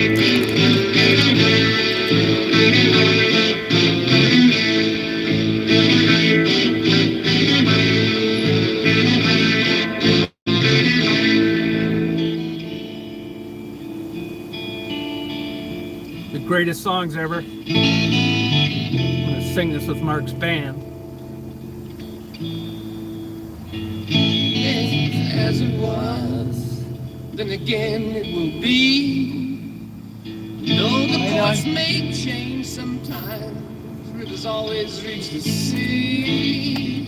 The greatest songs ever. I'm going to sing this with Mark's band. As it was, then again it will be. Though the course may change sometimes, rivers always reach the sea.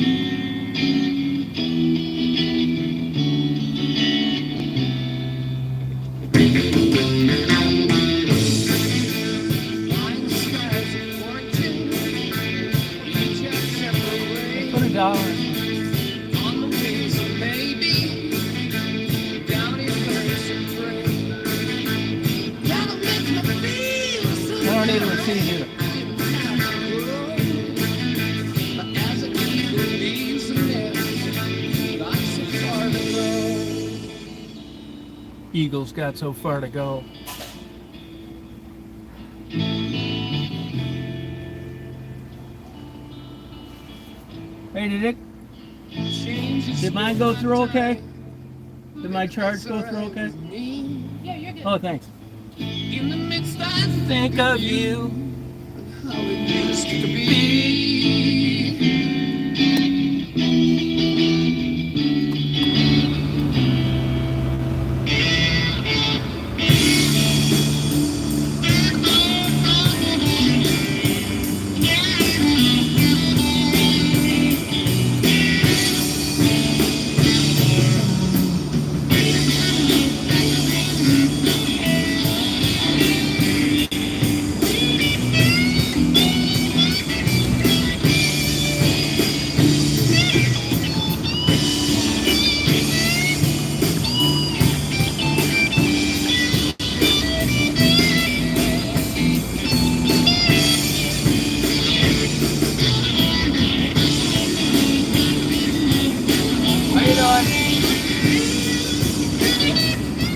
Flying skies of fortune, each have separate ways. Put $1. On the wings of maybe, down in birds of prey. Gotta make me feel so I don't need to receive either. as an eagle leaves the nest, got so far to go. Eagles got so far to go. Hey, did mine go through okay? Did my charge go through okay? Yeah, you're good. Oh, thanks. In the midst I Think of you. how it used to be.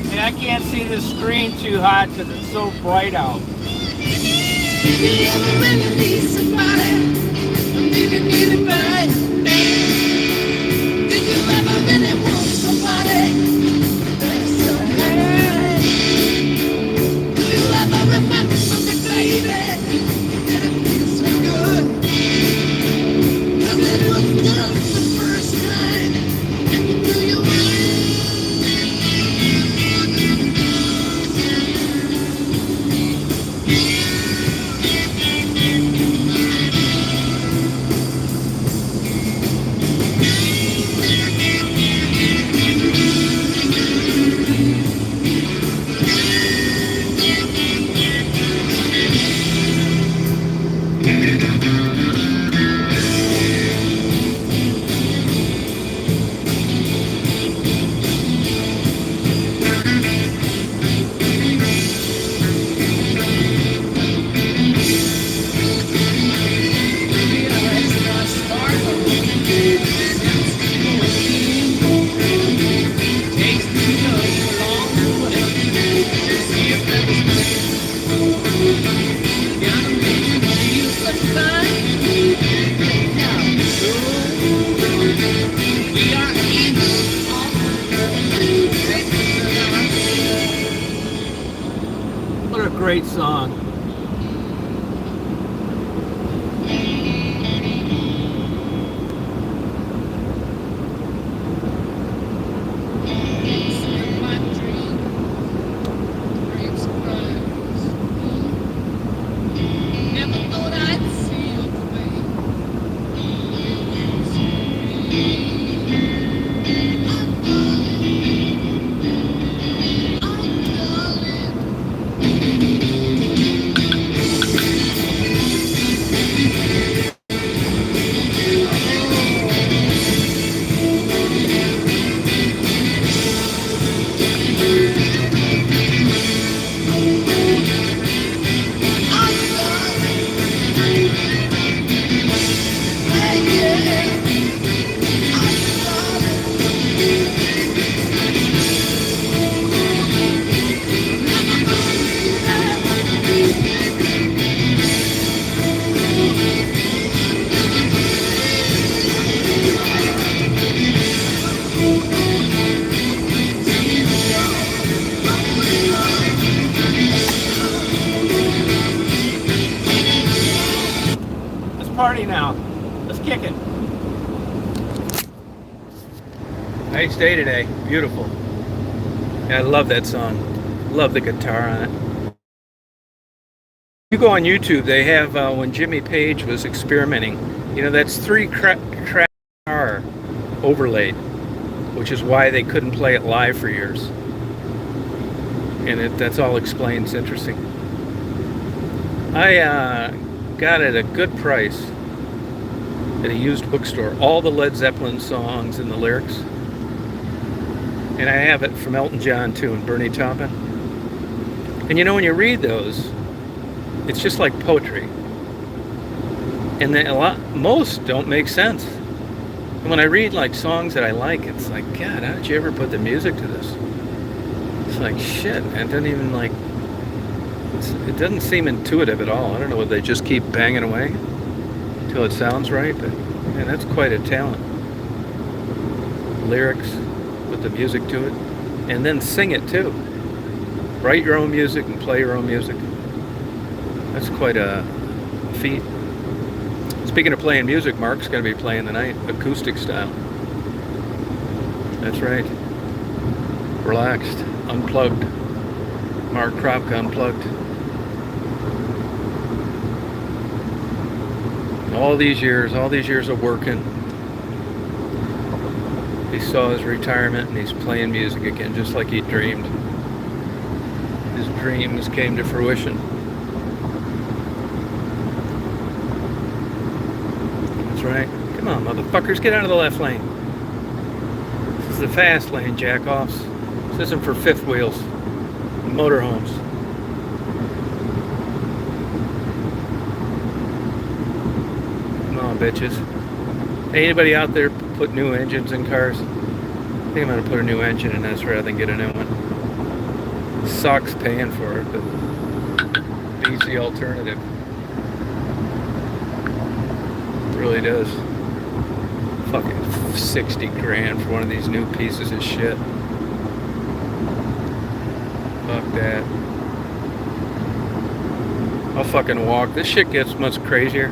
Hey, I can't see the screen too hot because it's so bright out. Did you ever really need somebody? Did you need it bad? Did you ever really want somebody? That's so bad. Do you ever remember something, baby? And it feels so good. Does it look good the first time? Do you What a great song. party now. Let's kick it. Nice day today. Beautiful. Yeah, I love that song. Love the guitar on it. You go on YouTube, they have when Jimmy Page was experimenting, you know, that's 3-track guitar overlaid, which is why they couldn't play it live for years. And that's all explained. It's interesting. I got it at a good price at a used bookstore, all the Led Zeppelin songs and the lyrics. And I have it from Elton John too, and Bernie Taupin. And you know, when you read those, it's just like poetry. And most don't make sense. And when I read like songs that I like, it's like, God, how did you ever put the music to this? It's like, shit, man, it doesn't even like, it doesn't seem intuitive at all. I don't know whether they just keep banging away until it sounds right, but man, that's quite a talent. Lyrics, put the music to it, and then sing it too. Write your own music and play your own music. That's quite a feat. Speaking of playing music, Mark's going to be playing tonight, acoustic style. That's right. Relaxed, unplugged. Mark Kropka unplugged. All these years of working. He saw his retirement and he's playing music again, just like he dreamed. His dreams came to fruition. That's right. Come on, motherfuckers, get out of the left lane. This is the fast lane, jack-offs. This isn't for fifth wheels, motorhomes. Come on, bitches. Hey, anybody out there put new engines in cars? I think I'm going to put a new engine in this rather than get a new one. Sucks paying for it, but beats the alternative. It really does. Fucking 60 grand for one of these new pieces of shit. Fuck that. I'll fucking walk. This shit gets much crazier.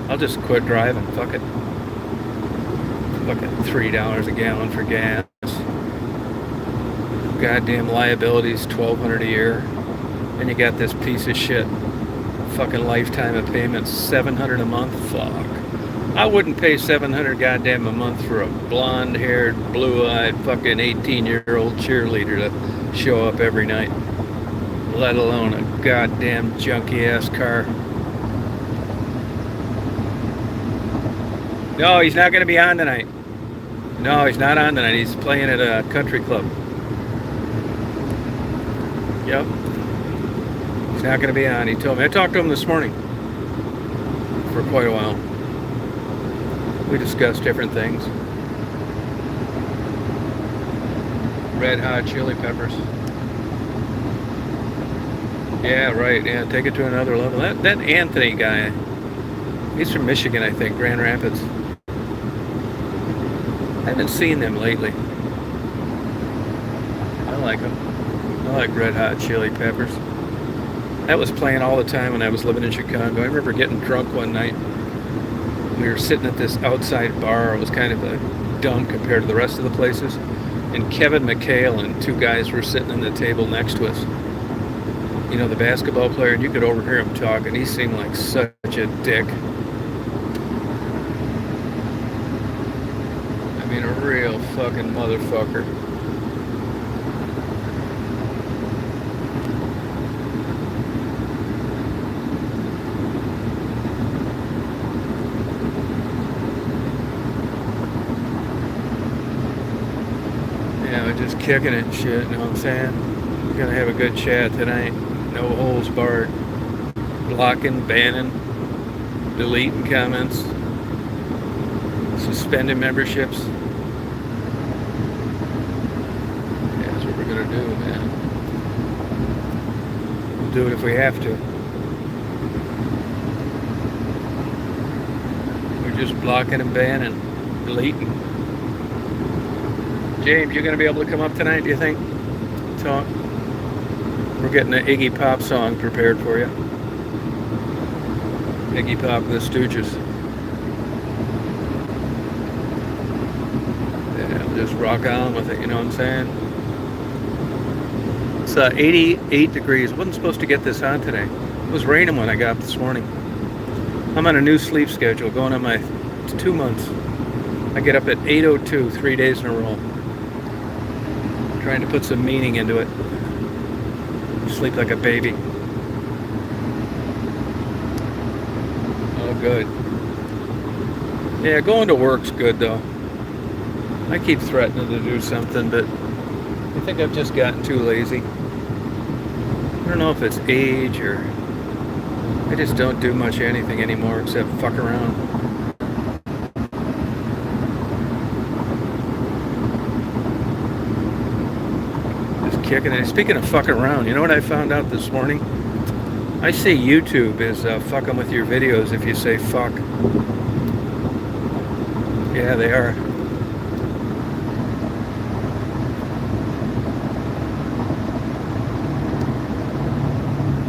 I'll just quit driving. Fuck it. Fucking $3 a gallon for gas. Goddamn liabilities, $1,200 a year. And you got this piece of shit. Fucking lifetime of payments, $700 a month. Fuck. I wouldn't pay $700 goddamn a month for a blonde-haired, blue-eyed, fucking 18-year-old cheerleader to show up every night. Let alone a goddamn junky-ass car. No, he's not going to be on tonight. No, he's not on tonight. He's playing at a country club. Yep. He's not going to be on. He told me. I talked to him this morning for quite a while. We discussed different things. Red Hot Chili Peppers. Yeah, right. Yeah, take it to another level. That Anthony guy, he's from Michigan, I think, Grand Rapids. I haven't seen them lately. I like them. I like Red Hot Chili Peppers. That was playing all the time when I was living in Chicago. I remember getting drunk one night. We were sitting at this outside bar. It was kind of a dump compared to the rest of the places. And Kevin McHale and two guys were sitting at the table next to us. You know, the basketball player, and you could overhear him talking. He seemed like such a dick. I mean, a real fucking motherfucker. Yeah, we're just kicking it and shit, you know what I'm saying? We're gonna have a good chat tonight. No holes barred. Blocking, banning, deleting comments, suspending memberships. Yeah, that's what we're gonna do, man. We'll do it if we have to. We're just blocking and banning, deleting. James, you gonna be able to come up tonight, do you think? Talk. We're getting an Iggy Pop song prepared for you. Iggy Pop and the Stooges. Just rock on with it, you know what I'm saying? It's 88 degrees. I wasn't supposed to get this on today. It was raining when I got up this morning. I'm on a new sleep schedule, going on my 2 months. I get up at 8:02 3 days in a row. Trying to put some meaning into it. Sleep like a baby. Oh, good. Yeah, going to work's good though. I keep threatening to do something, but I think I've just gotten too lazy. I don't know if it's age or I just don't do much anything anymore except fuck around. Just kicking it. Speaking of fucking around, you know what I found out this morning? I see YouTube is fucking with your videos if you say fuck. Yeah, they are.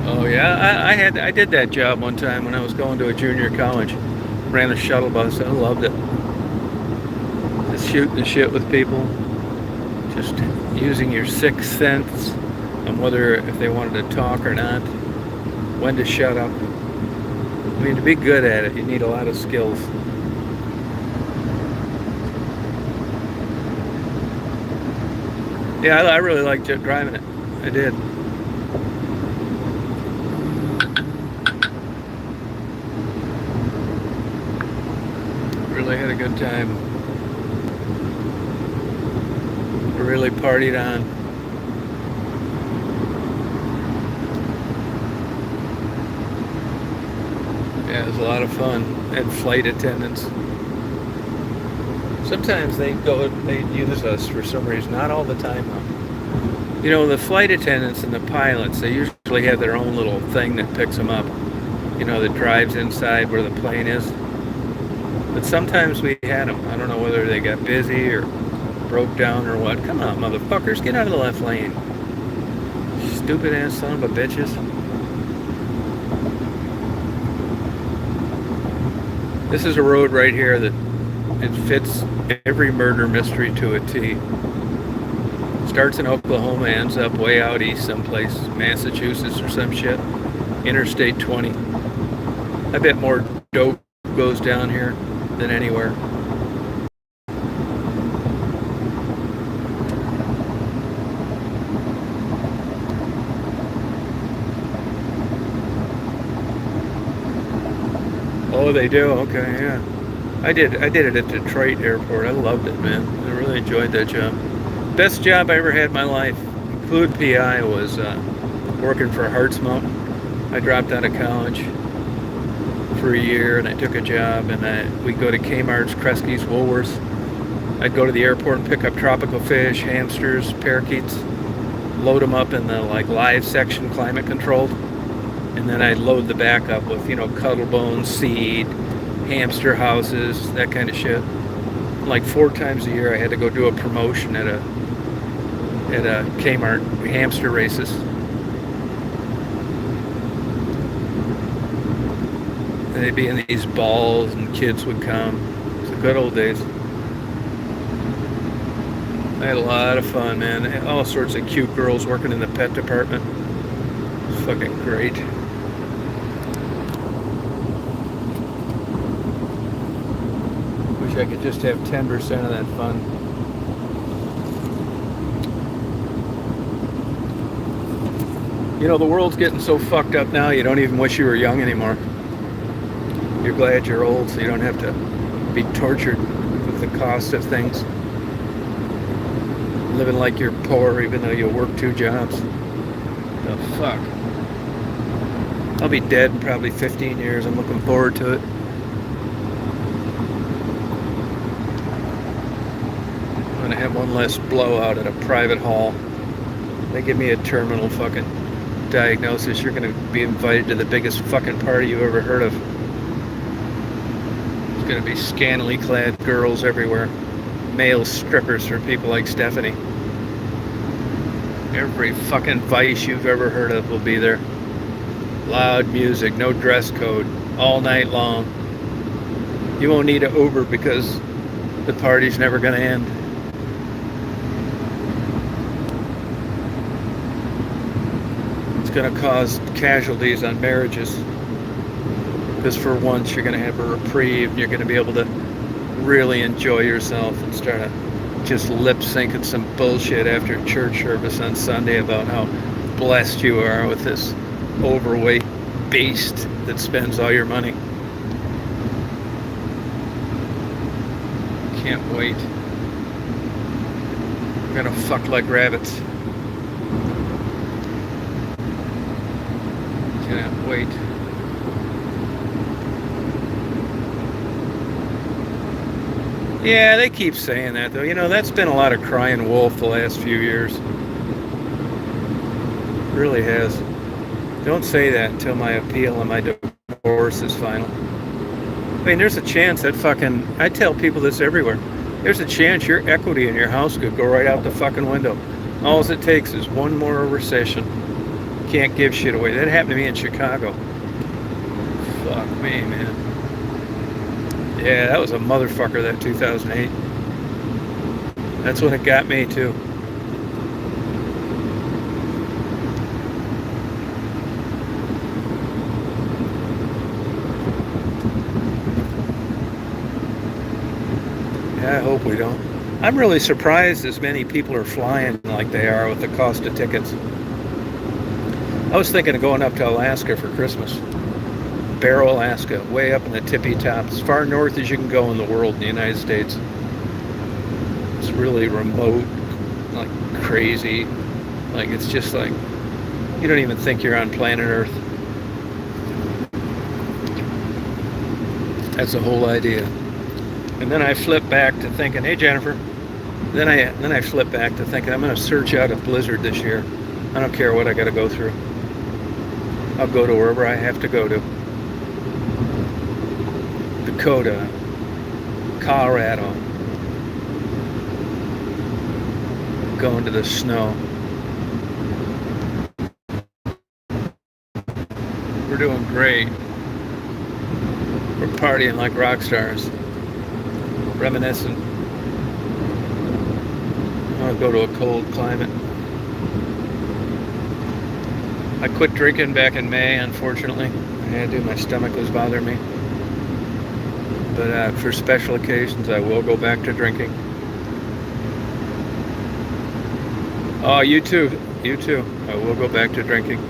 Oh yeah, I did that job one time when I was going to a junior college. Ran a shuttle bus. I loved it. Just shooting the shit with people. Just using your sixth sense on whether if they wanted to talk or not. When to shut up. I mean, to be good at it, you need a lot of skills. Yeah, I really liked driving it. I did. Really had a good time. Really partied on. Yeah, it was a lot of fun. And flight attendants. Sometimes they use us for some reason. Not all the time though. You know, the flight attendants and the pilots, they usually have their own little thing that picks them up. You know, that drives inside where the plane is. But sometimes we had them. I don't know whether they got busy or broke down or what. Come on, motherfuckers, get out of the left lane. Stupid ass son of a bitches. This is a road right here that it fits every murder mystery to a T. Starts in Oklahoma, ends up way out east someplace, Massachusetts or some shit. Interstate 20. I bet more dope goes down here than anywhere. Oh, they do? Okay, yeah. I did it at Detroit Airport. I loved it, man. I really enjoyed that job. Best job I ever had in my life, include PI, was working for Hartsmount. I dropped out of college for a year and I took a job and we'd go to Kmart's, Kresge's, Woolworths. I'd go to the airport and pick up tropical fish, hamsters, parakeets, load them up in the like live section, climate controlled, and then I'd load the back up with, you know, cuttle bones, seed, hamster houses, that kind of shit. Like 4 times a year I had to go do a promotion at a Kmart, hamster races. And they'd be in these balls and kids would come. It's the good old days. I had a lot of fun, man. All sorts of cute girls working in the pet department. It's fucking great. Wish I could just have 10% of that fun. You know, the world's getting so fucked up now, you don't even wish you were young anymore. You're glad you're old so you don't have to be tortured with the cost of things. Living like you're poor even though you work 2 jobs. The fuck? I'll be dead in probably 15 years. I'm looking forward to it. I'm gonna have one less blowout at a private hall. They give me a terminal fucking diagnosis. You're gonna be invited to the biggest fucking party you've ever heard of. There's gonna be scantily clad girls everywhere. Male strippers for people like Stephanie. Every fucking vice you've ever heard of will be there. Loud music, no dress code, all night long. You won't need an Uber because the party's never gonna end. It's going to cause casualties on marriages. Because for once you're going to have a reprieve and you're going to be able to really enjoy yourself instead of just lip syncing some bullshit after church service on Sunday about how blessed you are with this overweight beast that spends all your money. Can't wait. We're gonna fuck like rabbits. Can't wait. Yeah, they keep saying that though. You know, that's been a lot of crying wolf the last few years. It really has. Don't say that until my appeal on my divorce is final. I mean, there's a chance that fucking... I tell people this everywhere. There's a chance your equity in your house could go right out the fucking window. All it takes is one more recession. Can't give shit away. That happened to me in Chicago. Fuck me, man. Yeah, that was a motherfucker, that 2008. That's when it got me, too. Yeah, I hope we don't. I'm really surprised as many people are flying like they are with the cost of tickets. I was thinking of going up to Alaska for Christmas. Barrow, Alaska, way up in the tippy top, as far north as you can go in the world in the United States. It's really remote, like crazy. Like it's just like, you don't even think you're on planet Earth. That's the whole idea. And then I flip back to thinking, hey Jennifer, then I flip back to thinking I'm going to search out a blizzard this year. I don't care what I got to go through. I'll go to wherever I have to go to. Dakota, Colorado, going to the snow. We're doing great. We're partying like rock stars. Reminiscing. I want to go to a cold climate. I quit drinking back in May, unfortunately. I had to. My stomach was bothering me. But for special occasions, I will go back to drinking. Oh, you too. You too. I will go back to drinking.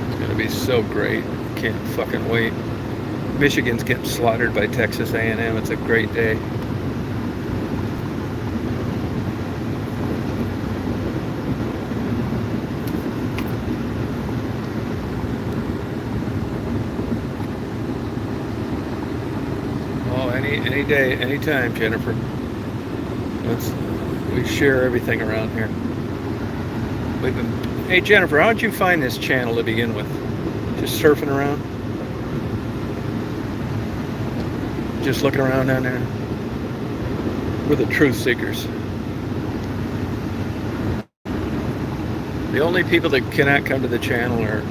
It's going to be so great. Can't fucking wait. Michigan's getting slaughtered by Texas A&M. It's a great day. Any day, anytime, Jennifer. We share everything around here. Hey Jennifer, how'd you find this channel to begin with? Just surfing around? Just looking around down there? We're the truth seekers. The only people that cannot come to the channel are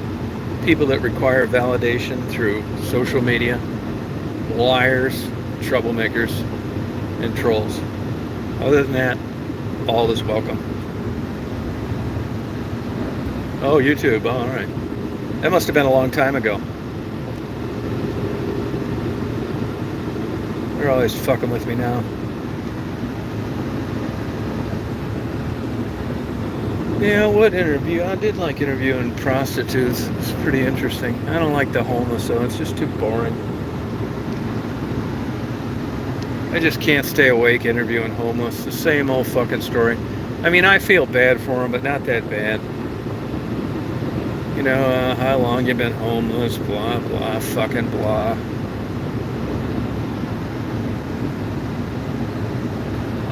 people that require validation through social media, liars, troublemakers, and trolls. Other than that, all is welcome. Oh, YouTube. Oh, all right. That must have been a long time ago. They're always fucking with me now. Yeah, what interview? I did like interviewing prostitutes. It's pretty interesting. I don't like the homeless, though. It's just too boring. I just can't stay awake interviewing homeless. The same old fucking story. I mean, I feel bad for them, but not that bad. You know, how long you been homeless, blah, blah, fucking blah.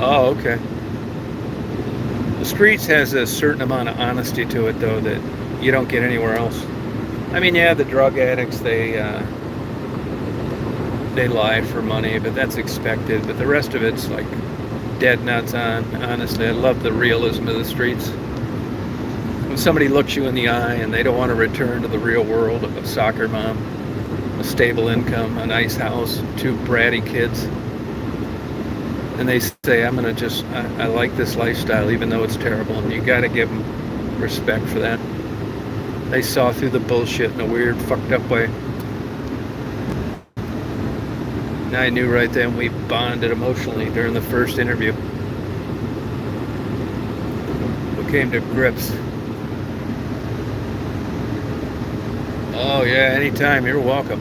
Oh, okay. The streets has a certain amount of honesty to it, though, that you don't get anywhere else. I mean, yeah, the drug addicts, they lie for money, but that's expected. But the rest of it's like dead nuts on. Honestly, I love the realism of the streets. When somebody looks you in the eye and they don't want to return to the real world of a soccer mom, a stable income, a nice house, two bratty kids, and they say, I like this lifestyle even though it's terrible, and you got to give them respect for that. They saw through the bullshit in a weird, fucked up way. And I knew right then we bonded emotionally during the first interview. We came to grips. Oh yeah, anytime, you're welcome.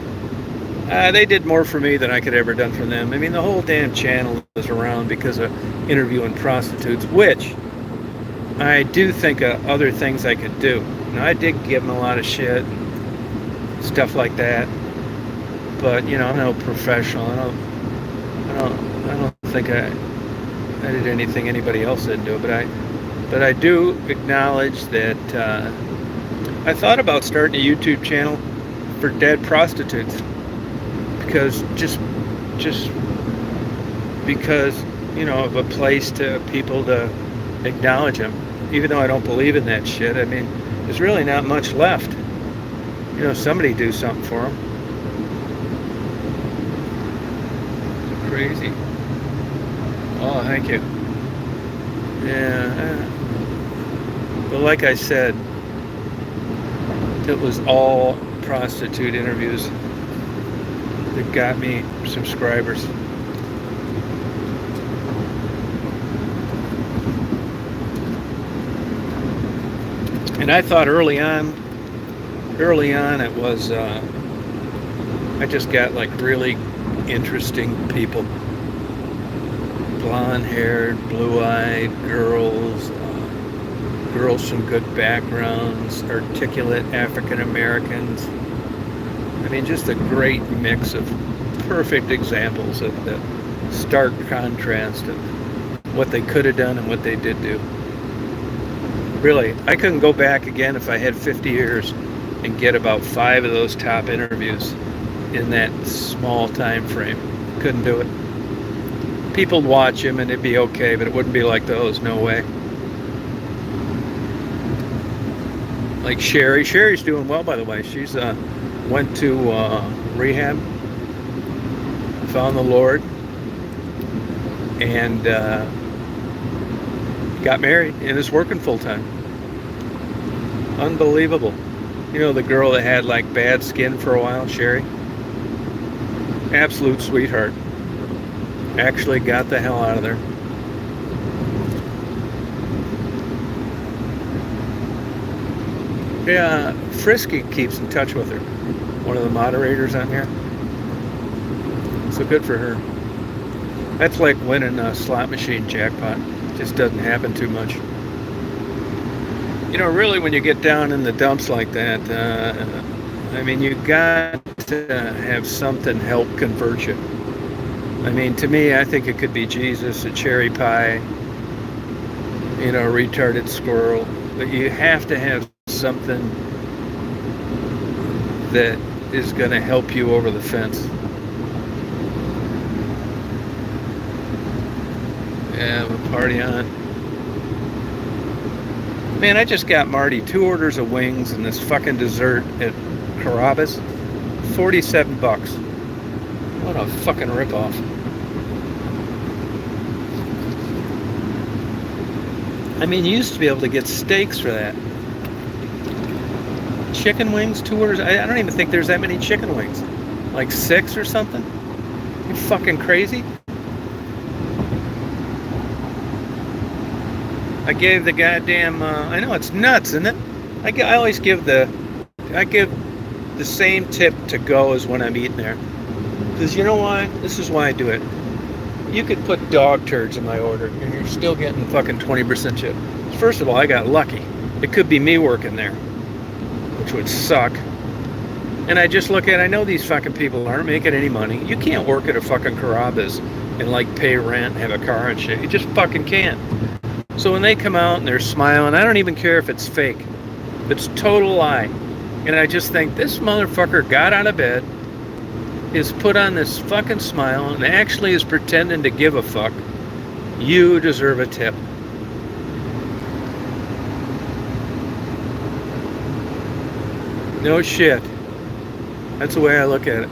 They did more for me than I could ever done for them. I mean, the whole damn channel is around because of interviewing prostitutes, which I do think of other things I could do. Now, I did give them a lot of shit, stuff like that. But I'm no professional. I don't think I did anything anybody else didn't do. But I do acknowledge that I thought about starting a YouTube channel for dead prostitutes. Because just because of a place to people to acknowledge them, even though I don't believe in that shit. I mean, there's really not much left. Somebody do something for them. It's crazy. Oh, thank you. Yeah. But like I said, it was all prostitute interviews that got me subscribers. And I thought early on it was I just got like really interesting people, blonde-haired, blue-eyed girls, girls from good backgrounds, articulate African Americans. I mean, just a great mix of perfect examples of the stark contrast of what they could have done and what they did do. Really, I couldn't go back again if I had 50 years and get about 5 of those top interviews in that small time frame. Couldn't do it. People'd watch them and it'd be okay, but it wouldn't be like those, no way. Like Sherry. Sherry's doing well, by the way. She's went to rehab, found the Lord, and got married and is working full time. Unbelievable. The girl that had like bad skin for a while, Sherry. Absolute sweetheart. Actually got the hell out of there. Yeah, Frisky keeps in touch with her. One of the moderators on here. So good for her. That's like winning a slot machine jackpot. Just doesn't happen too much. Really, when you get down in the dumps like that, I mean, you got to have something help convert you. I mean, to me, I think it could be Jesus, a cherry pie, a retarded squirrel. But you have to have something that is going to help you over the fence. Yeah, we'll party on. Man, I just got Marty 2 orders of wings and this fucking dessert at Carrabba's. $47. What a fucking ripoff. I mean, you used to be able to get steaks for that. Chicken wings, 2 orders. I don't even think there's that many chicken wings. Like 6 or something? You fucking crazy? I gave the goddamn, I know it's nuts, isn't it? I always give the same tip to go as when I'm eating there. Because you know why? This is why I do it. You could put dog turds in my order and you're still getting fucking 20% tip. First of all, I got lucky. It could be me working there, which would suck. And I just look at it, I know these fucking people aren't making any money. You can't work at a fucking Carrabba's and like pay rent, have a car and shit. You just fucking can't. So when they come out and they're smiling, I don't even care if it's fake. It's total lie. And I just think this motherfucker got out of bed, is put on this fucking smile, and actually is pretending to give a fuck. You deserve a tip. No shit. That's the way I look at it.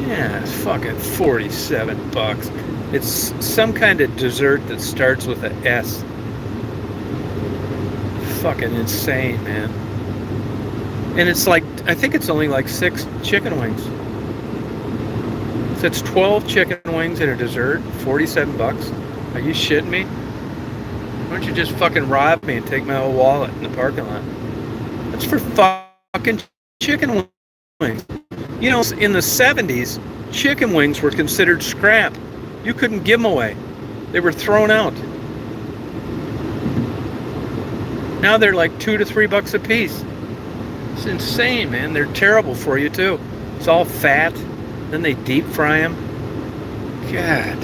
Yeah, it's fucking 47 bucks. It's some kind of dessert that starts with a S. Fucking insane, man. And it's like, I think it's only like 6 chicken wings. So it's 12 chicken wings and a dessert, 47 bucks. Are you shitting me? Why don't you just fucking rob me and take my whole wallet in the parking lot? That's for fucking chicken wings. You know, in the 70s, chicken wings were considered scrap. You couldn't give them away. They were thrown out. Now they're like $2 to $3 a piece. It's insane, man. They're terrible for you too. It's all fat. Then they deep fry them. God.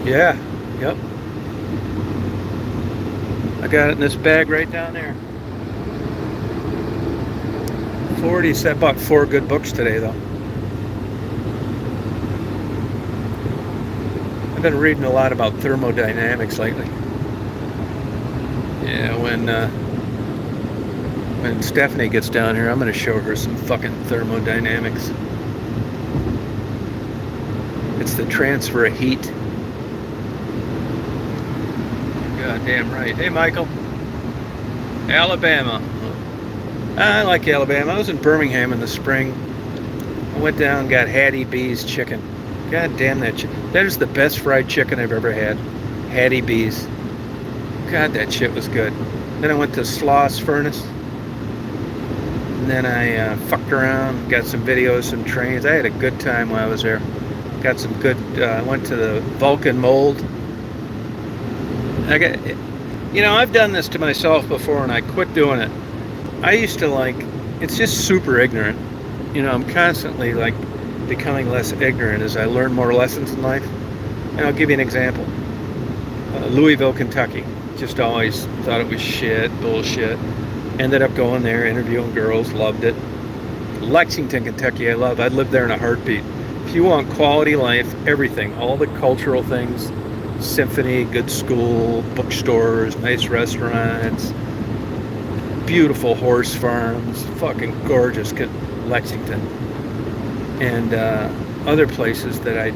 Yeah. Yep. I got it in this bag right down there. 47. I bought 4 good books today, though. I've been reading a lot about thermodynamics lately. Yeah, when Stephanie gets down here, I'm going to show her some fucking thermodynamics. It's the transfer of heat. Goddamn right. Hey, Michael. Alabama. I like Alabama. I was in Birmingham in the spring. I went down and got Hattie B's chicken. God damn that chicken. That is the best fried chicken I've ever had. Hattie B's. God, that shit was good. Then I went to Sloss Furnace. And then I fucked around, got some videos, some trains. I had a good time while I was there. Got some good, I went to the Vulcan Mold. I've done this to myself before and I quit doing it. I used to it's just super ignorant. I'm constantly becoming less ignorant as I learn more lessons in life. And I'll give you an example. Louisville, Kentucky. Just always thought it was shit, bullshit. Ended up going there, interviewing girls, loved it. Lexington, Kentucky, I'd live there in a heartbeat. If you want quality life, everything, all the cultural things, symphony, good school, bookstores, nice restaurants, beautiful horse farms, fucking gorgeous Lexington. And other places that I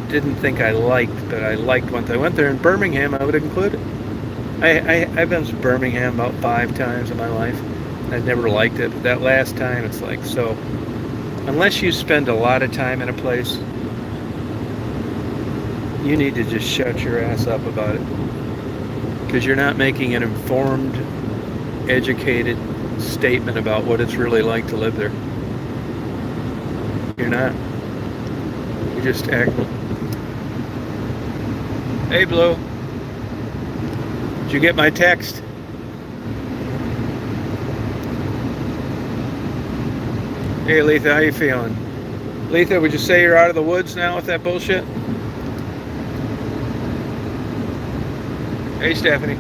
didn't think I liked, but I liked once I went there. In Birmingham, I would include it. I've been to Birmingham about 5 times in my life. I've never liked it, but that last time, it's like, so unless you spend a lot of time in a place, you need to just shut your ass up about it, because you're not making an informed, educated statement about what it's really like to live there. You're not. You just act. Hey, Blue. Did you get my text? Hey, Letha, how you feeling? Letha, would you say you're out of the woods now with that bullshit? Hey, Stephanie.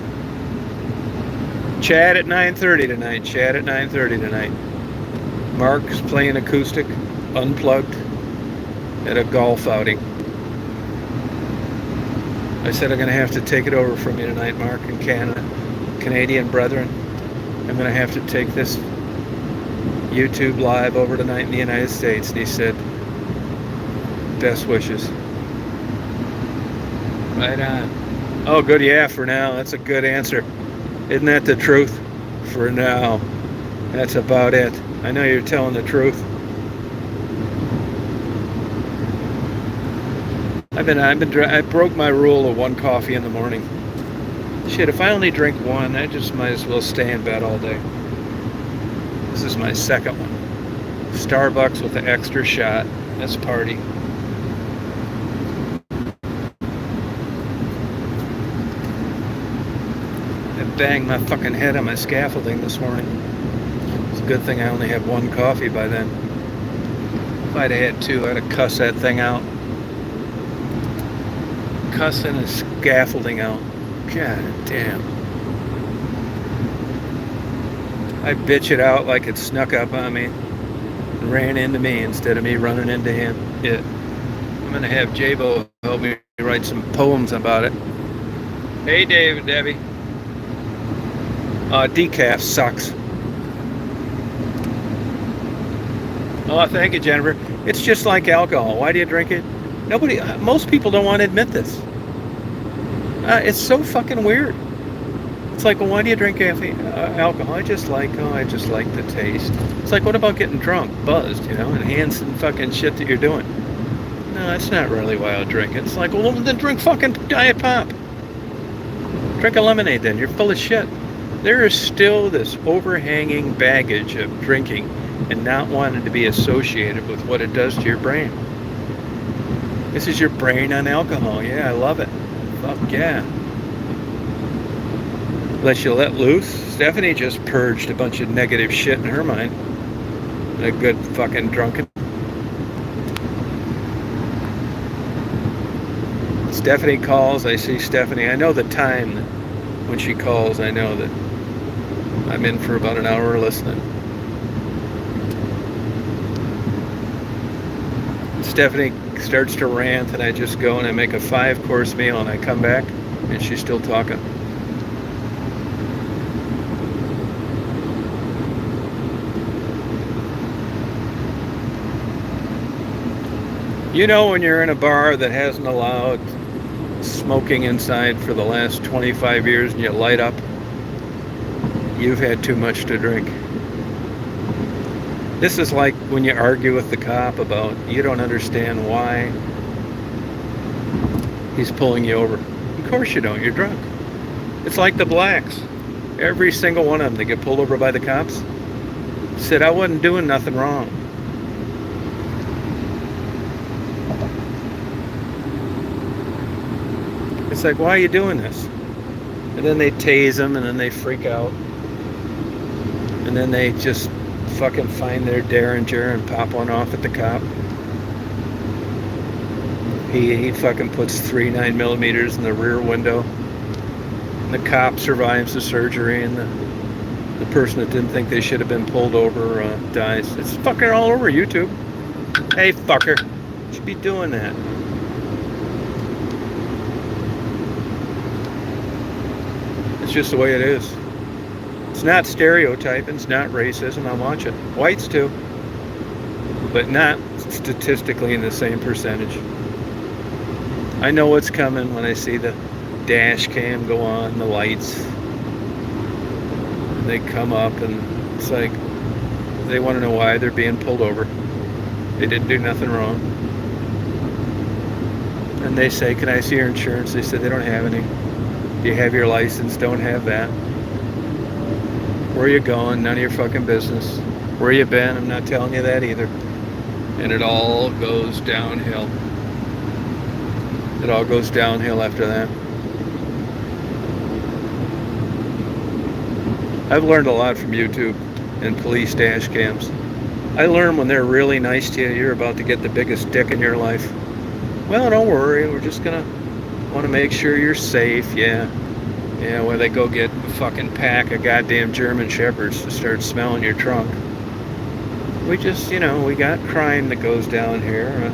Chat at 9:30 tonight. Chat at 9:30 tonight. Mark's playing acoustic, unplugged, at a golf outing. I said I'm going to have to take it over from you tonight, Mark, in Canada. Canadian brethren. I'm going to have to take this YouTube live over tonight in the United States. And he said, best wishes. Right on. Oh, good, yeah, for now. That's a good answer. Isn't that the truth? For now. That's about it. I know you're telling the truth. I broke my rule of 1 coffee in the morning. Shit, if I only drink 1, I just might as well stay in bed all day. This is my second one. Starbucks with the extra shot. That's party. I banged my fucking head on my scaffolding this morning. It's a good thing I only had 1 coffee by then. If I'd have had 2, I'd have cussed that thing out. Cussing and scaffolding out. God damn. I bitch it out like it snuck up on me and ran into me instead of me running into him. Yeah. I'm going to have Jabo help me write some poems about it. Hey, Dave and Debbie. Decaf sucks. Oh, thank you, Jennifer. It's just like alcohol. Why do you drink it? Most people don't want to admit this. It's so fucking weird. It's like, well, why do you drink alcohol? I just like the taste. It's like, what about getting drunk, buzzed, enhancing fucking shit that you're doing? No, that's not really why I drink it. It's like, well, then drink fucking Diet Pop. Drink a lemonade then. You're full of shit. There is still this overhanging baggage of drinking and not wanting to be associated with what it does to your brain. This is your brain on alcohol. Yeah, I love it. Fuck yeah. Unless you let loose. Stephanie just purged a bunch of negative shit in her mind. A good fucking drunken. Stephanie calls. I see Stephanie. I know the time when she calls. I know that I'm in for about an hour listening. Stephanie starts to rant, and I just go and I make a 5-course meal, and I come back, and she's still talking. You know, when you're in a bar that hasn't allowed smoking inside for the last 25 years and you light up, you've had too much to drink. This is like when you argue with the cop about you don't understand why he's pulling you over. Of course you don't, you're drunk. It's like the blacks. Every single one of them that get pulled over by the cops said, I wasn't doing nothing wrong. It's like, why are you doing this? And then they tase them, and then they freak out. And then they just fucking find their Derringer and pop one off at the cop. He fucking puts 3 9mm in the rear window. And the cop survives the surgery, and the person that didn't think they should have been pulled over dies. It's fucking all over YouTube. Hey, fucker. You should be doing that. It's just the way it is. It's not stereotyping, it's not racism, I watch it. Whites too, but not statistically in the same percentage. I know what's coming when I see the dash cam go on, the lights. And they come up, and it's like, they want to know why they're being pulled over. They didn't do nothing wrong. And they say, can I see your insurance? They said they don't have any. Do you have your license? Don't have that. Where you going? None of your fucking business. Where you been? I'm not telling you that either. And it all goes downhill. It all goes downhill after that. I've learned a lot from YouTube and police dash cams. I learned when they're really nice to you, you're about to get the biggest dick in your life. Well, don't worry, we're just gonna want to make sure you're safe. Yeah, where they go get a fucking pack of goddamn German Shepherds to start smelling your trunk. We just, we got crime that goes down here.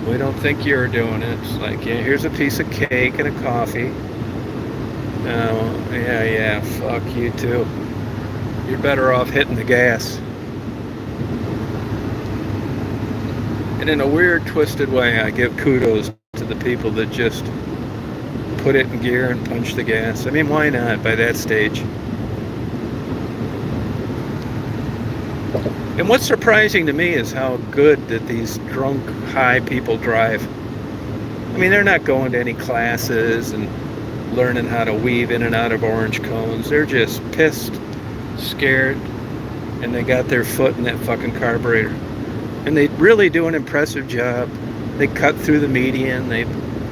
We don't think you're doing it. It's like, yeah, here's a piece of cake and a coffee. Oh, yeah, fuck you too. You're better off hitting the gas. And in a weird, twisted way, I give kudos to the people that just put it in gear and punch the gas. I mean, why not by that stage? And what's surprising to me is how good that these drunk, high people drive. I mean, they're not going to any classes and learning how to weave in and out of orange cones. They're just pissed, scared, and they got their foot in that fucking carburetor. And they really do an impressive job. They cut through the median, they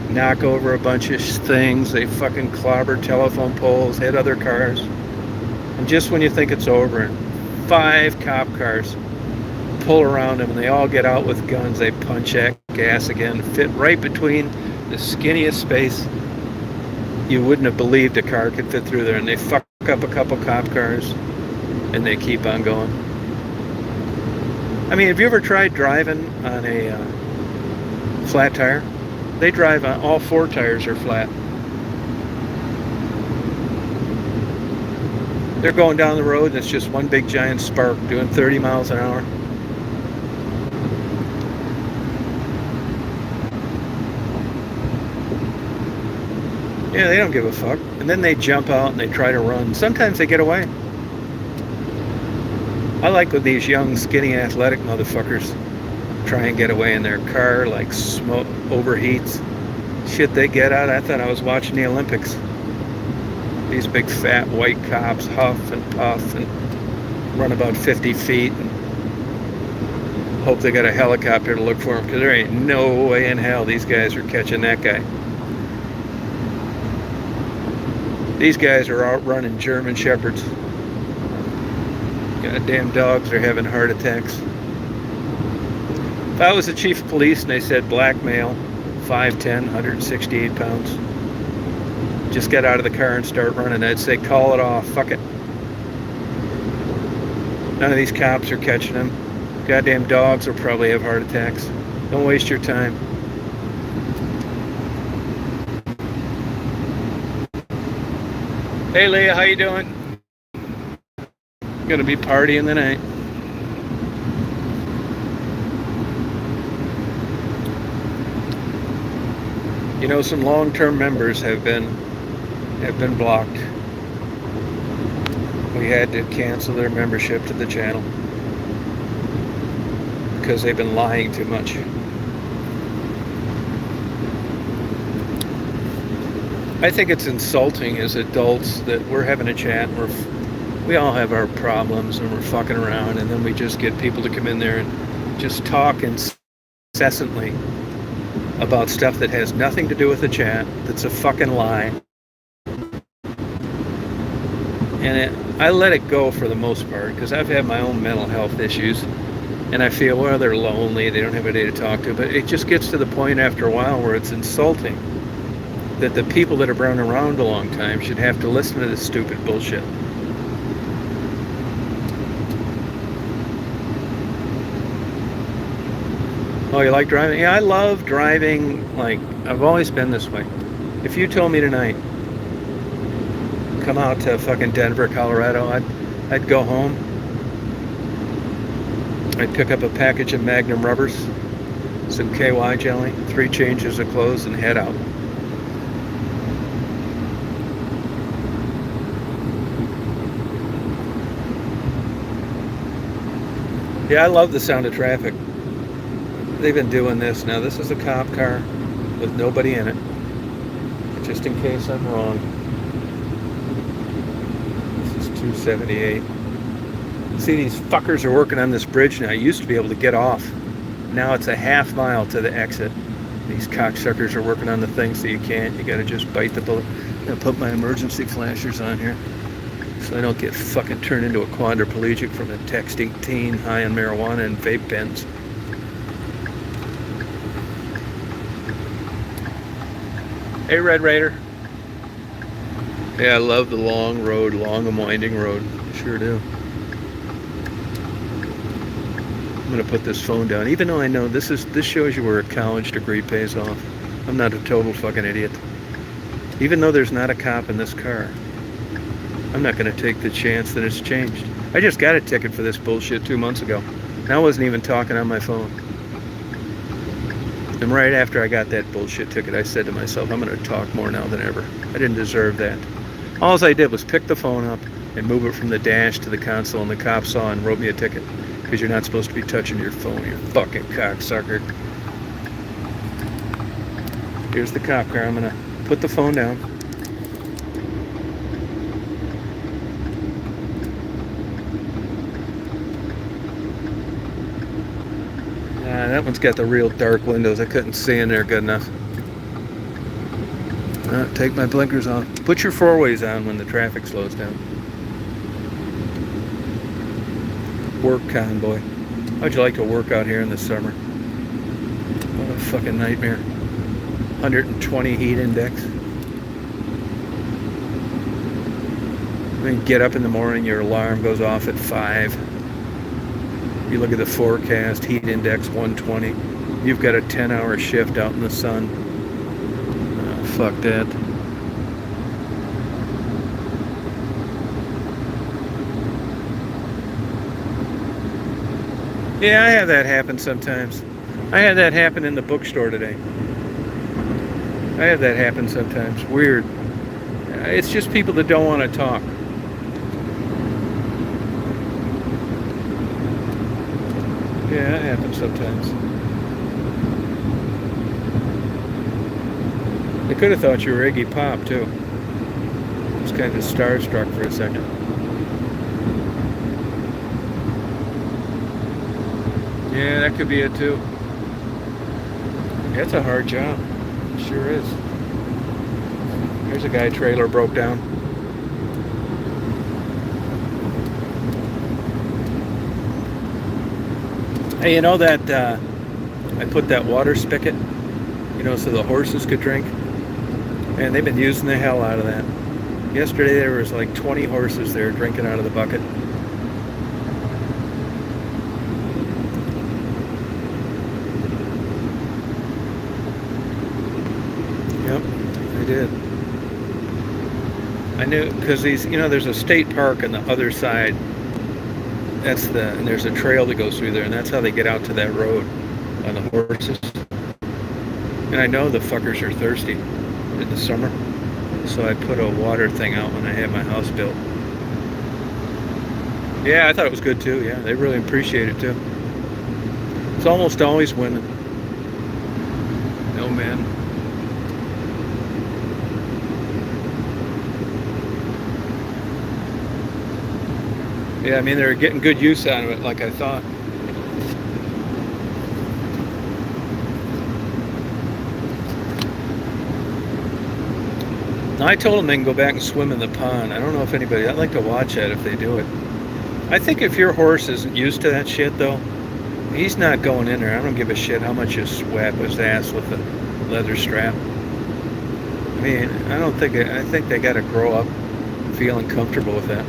knock over a bunch of things, they fucking clobber telephone poles, hit other cars. And just when you think it's over, 5 cop cars pull around them, and they all get out with guns. They punch that gas again, fit right between the skinniest space. You wouldn't have believed a car could fit through there, and they fuck up a couple cop cars, and they keep on going. I mean, have you ever tried driving on a flat tire? They drive on, all 4 tires are flat. They're going down the road, and it's just one big giant spark doing 30 miles an hour. Yeah, they don't give a fuck. And then they jump out and they try to run. Sometimes they get away. I like when these young, skinny, athletic motherfuckers try and get away in their car, like smoke overheats. Shit they get out. I thought I was watching the Olympics. These big fat white cops huff and puff and run about 50 feet and hope they got a helicopter to look for them, because there ain't no way in hell these guys are catching that guy. These guys are outrunning German shepherds. Goddamn dogs are having heart attacks. If I was the chief of police and they said black male, 5'10", 168 pounds, just get out of the car and start running, I'd say call it off, fuck it. None of these cops are catching them. Goddamn dogs will probably have heart attacks. Don't waste your time. Hey Leah, how you doing? Gonna be partying tonight. You know, some long-term members have been blocked. We had to cancel their membership to the channel because they've been lying too much. I think it's insulting as adults that we're having a chat and we all have our problems and we're fucking around, and then we just get people to come in there and just talk incessantly about stuff that has nothing to do with the chat, that's a fucking lie. And I let it go for the most part, because I've had my own mental health issues, and I feel, well, they're lonely, they don't have anybody to talk to, but it just gets to the point after a while where it's insulting that the people that have been around a long time should have to listen to this stupid bullshit. Oh, you like driving? Yeah, I love driving. Like, I've always been this way. If you told me tonight, come out to fucking Denver, Colorado, I'd go home. I'd pick up a package of Magnum rubbers, some KY jelly, 3 changes of clothes, and head out. Yeah, I love the sound of traffic. They've been doing this now. This is a cop car with nobody in it, just in case I'm wrong. This is 278. See, these fuckers are working on this bridge now. I used to be able to get off. Now it's a half mile to the exit. These cocksuckers are working on the thing, so you can't. You gotta just bite the bullet. I'm gonna put my emergency flashers on here so I don't get fucking turned into a quadriplegic from a texting teen high on marijuana and vape pens. Hey, Red Raider. Yeah, I love the long road, long and winding road. Sure do. I'm gonna put this phone down, even though I know this shows you where a college degree pays off. I'm not a total fucking idiot. Even though there's not a cop in this car, I'm not gonna take the chance that it's changed. I just got a ticket for this bullshit 2 months ago. And I wasn't even talking on my phone. And right after I got that bullshit ticket, I said to myself, I'm going to talk more now than ever. I didn't deserve that. All I did was pick the phone up and move it from the dash to the console, and the cop saw and wrote me a ticket. Because you're not supposed to be touching your phone, you fucking cocksucker. Here's the cop car. I'm going to put the phone down. That one's got the real dark windows. I couldn't see in there good enough. Take my blinkers off. Put your 4-ways on when the traffic slows down. Work convoy. How'd you like to work out here in the summer? What a fucking nightmare. 120 heat index. Then get up in the morning, your alarm goes off at 5. You look at the forecast, heat index 120. You've got a 10-hour shift out in the sun. Fuck that. Yeah, I have that happen sometimes. I had that happen in the bookstore today. I have that happen sometimes. Weird. It's just people that don't want to talk. Yeah, it happens sometimes. They could have thought you were Iggy Pop, too. I was kind of starstruck for a second. Yeah, that could be it, too. Yeah, it's a hard job. It sure is. There's a guy, trailer broke down. Hey, you know that I put that water spigot, so the horses could drink? And they've been using the hell out of that. Yesterday there was like 20 horses there drinking out of the bucket. Yep, I did. I knew, because there's a state park on the other side. And there's a trail that goes through there, and that's how they get out to that road on the horses. And I know the fuckers are thirsty in the summer, so I put a water thing out when I had my house built. Yeah, I thought it was good too. Yeah, they really appreciate it too. It's almost always women. No men. Yeah, I mean, they're getting good use out of it, like I thought. Now, I told them they can go back and swim in the pond. I don't know if I'd like to watch that if they do it. I think if your horse isn't used to that shit, though, he's not going in there. I don't give a shit how much you swap his ass with the leather strap. I mean, I think they got to grow up feeling comfortable with that.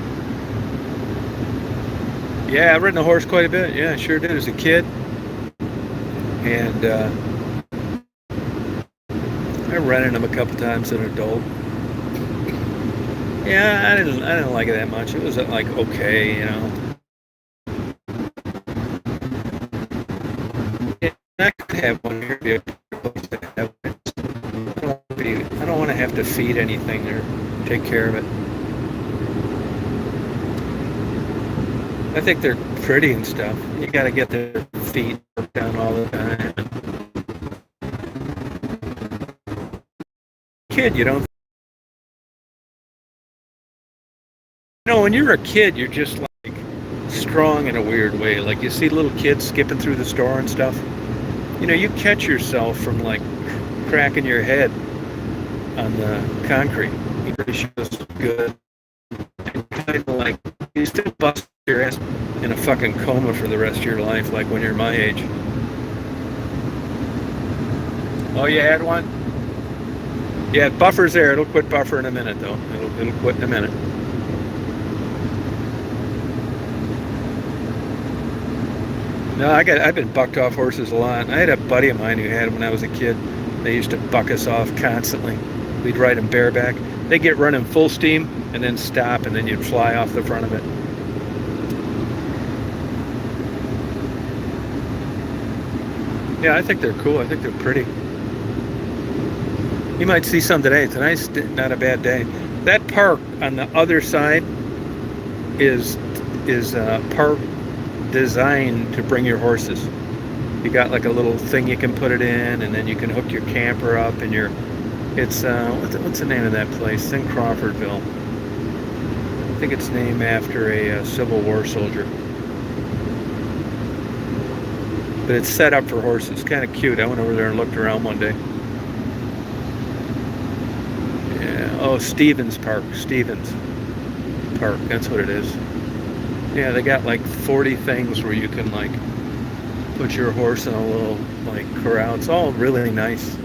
Yeah, I've ridden a horse quite a bit. Yeah, I sure did as a kid. And I rented him a couple times as an adult. Yeah, I didn't like it that much. It was like okay, Yeah, I could have one here. I don't want to have to feed anything or take care of it. I think they're pretty and stuff. You got to get their feet down all the time. Kid, you don't. When you're a kid, you're just like strong in a weird way. Like you see little kids skipping through the store and stuff. You catch yourself from like cracking your head on the concrete. It really shows good. And kind of like you still bust your ass in a fucking coma for the rest of your life, like when you're my age. Oh, you had one? Yeah, buffer's there. It'll quit buffer in a minute, though. It'll quit in a minute. No, I've been bucked off horses a lot. I had a buddy of mine who had them when I was a kid. They used to buck us off constantly. We'd ride them bareback. They'd get running full steam and then stop, and then you'd fly off the front of it. Yeah, I think they're cool. I think they're pretty. You might see some today. Tonight's not a bad day. That park on the other side is a park designed to bring your horses. You got like a little thing you can put it in, and then you can hook your camper up, and it's what's the name of that place? It's in Crawfordville. I think it's named after a Civil War soldier. But it's set up for horses. Kind of cute. I went over there and looked around one day. Yeah. Oh, Stevens Park. Stevens Park. That's what it is. Yeah, they got like 40 things where you can like put your horse in a little like corral. It's all really nice.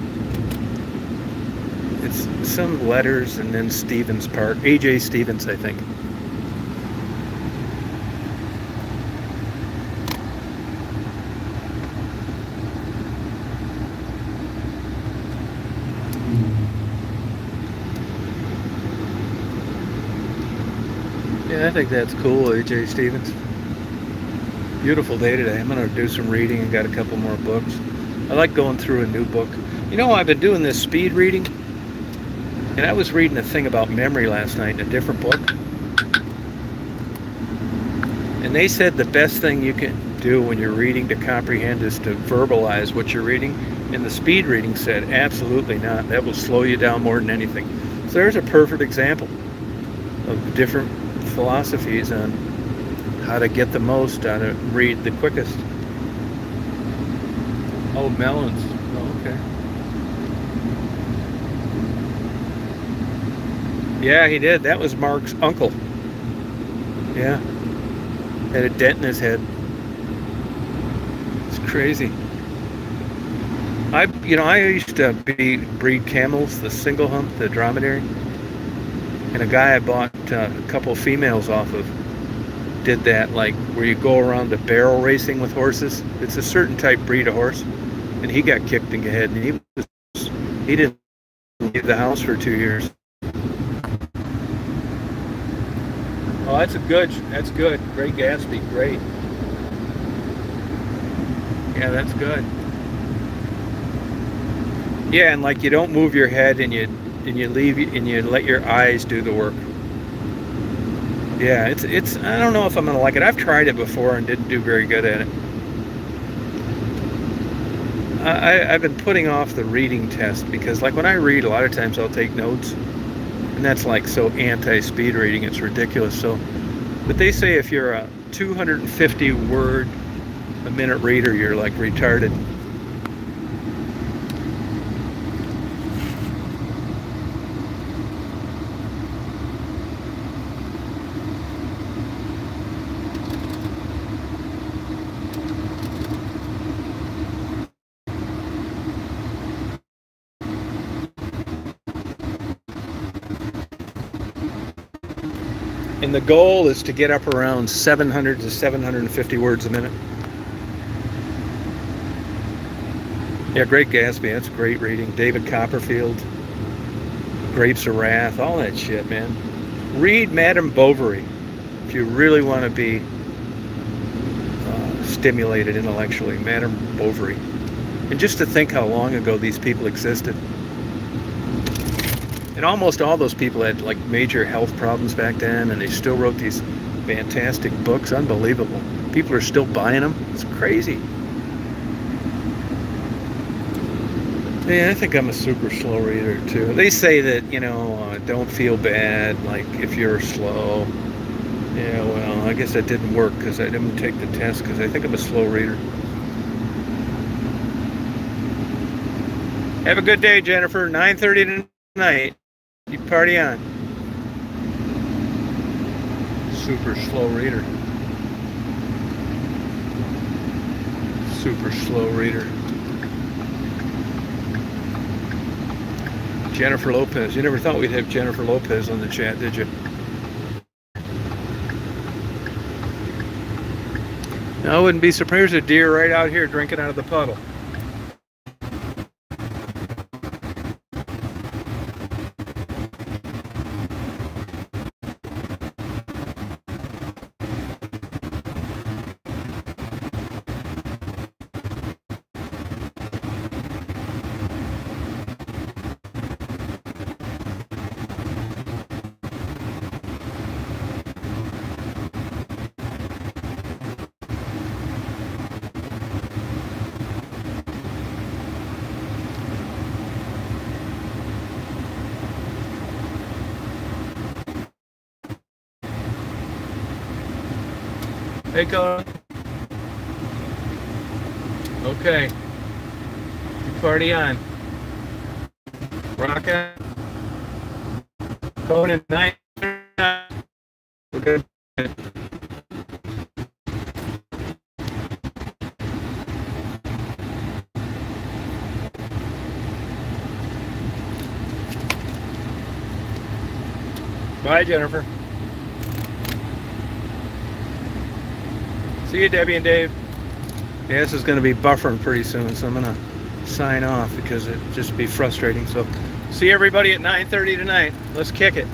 It's some letters and then Stevens Park. A.J. Stevens, I think. Yeah, I think that's cool, A.J. Stevens. Beautiful day today. I'm going to do some reading and got a couple more books. I like going through a new book. I've been doing this speed reading. And I was reading a thing about memory last night in a different book. And they said the best thing you can do when you're reading to comprehend is to verbalize what you're reading. And the speed reading said, absolutely not. That will slow you down more than anything. So there's a perfect example of different philosophies on how to get the most, how to read the quickest. Oh, melons. Oh, okay. Yeah, he did. That was Mark's uncle. Yeah. Had a dent in his head. It's crazy. I used to breed camels, the single hump, the dromedary. And a guy I bought a couple females off of did that, like where you go around the barrel racing with horses. It's a certain type breed of horse. And he got kicked in the head, and he didn't leave the house for 2 years. Oh, that's good. Great Gatsby, great. Yeah, that's good. Yeah, and like you don't move your head, and you let your eyes do the work. Yeah, it's I don't know if I'm gonna like it. I've tried it before and didn't do very good at it. I've been putting off the reading test because, like, when I read, a lot of times I'll take notes, and that's like so anti-speed reading, it's ridiculous. So, but they say if you're a 250 word a minute reader, you're like retarded. And the goal is to get up around 700 to 750 words a minute. Yeah, Great Gatsby, that's great reading. David Copperfield, Grapes of Wrath, all that shit, man. Read Madame Bovary if you really want to be stimulated intellectually. Madame Bovary. And just to think how long ago these people existed. And almost all those people had like major health problems back then, and they still wrote these fantastic books. Unbelievable. People are still buying them. It's crazy. Yeah, I think I'm a super slow reader too. They say that, don't feel bad, like if you're slow. Yeah, well, I guess that didn't work because I didn't take the test because I think I'm a slow reader. Have a good day, Jennifer. 9:30 tonight. You party on. Super slow reader. Super slow reader. Jennifer Lopez. You never thought we'd have Jennifer Lopez on the chat, did you? No, I wouldn't be surprised. There's a deer right out here drinking out of the puddle. Hey, Colin. Okay. Party on. Rock on. Conan, night. We're good. Bye, Jennifer. See you, Debbie and Dave. Yeah, this is going to be buffering pretty soon, so I'm going to sign off because it'd just be frustrating. So, see everybody at 9:30 tonight. Let's kick it.